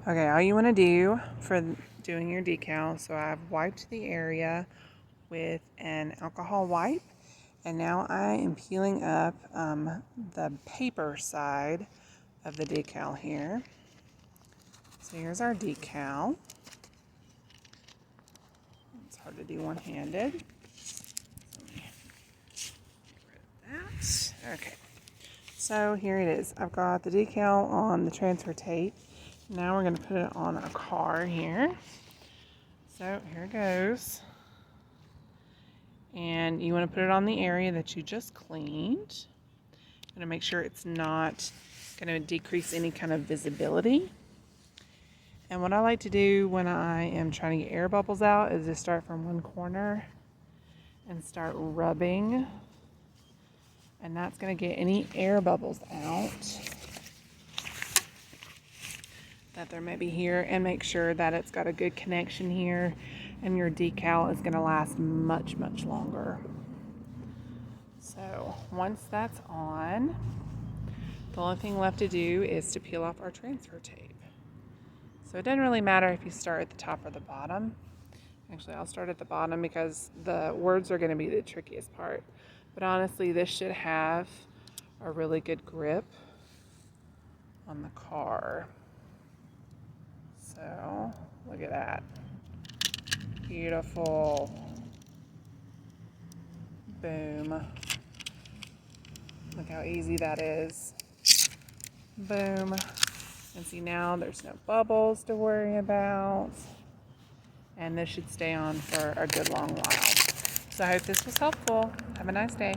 Okay, all you want to do for doing your decal, so I've wiped the area with an alcohol wipe, and now I am peeling up the paper side of the decal here. So here's our decal. It's hard to do one-handed. Let me get rid of that. Okay, so here it is. I've got the decal on the transfer tape. Now we're going to put it on a car here. So here it goes. And you want to put it on the area that you just cleaned. Going to make sure it's not going to decrease any kind of visibility. And what I like to do when I am trying to get air bubbles out is just start from one corner and start rubbing. And that's going to get any air bubbles out that there may be here, and make sure that it's got a good connection here, and your decal is going to last much, much longer. So once that's on, the only thing left to do is to peel off our transfer tape. So it doesn't really matter if you start at the top or the bottom. Actually, I'll start at the bottom because the words are going to be the trickiest part. But honestly, this should have a really good grip on the car. So look at that. Beautiful. Boom. Look how easy that is. Boom. And see, now there's no bubbles to worry about. And this should stay on for a good long while. So I hope this was helpful. Have a nice day.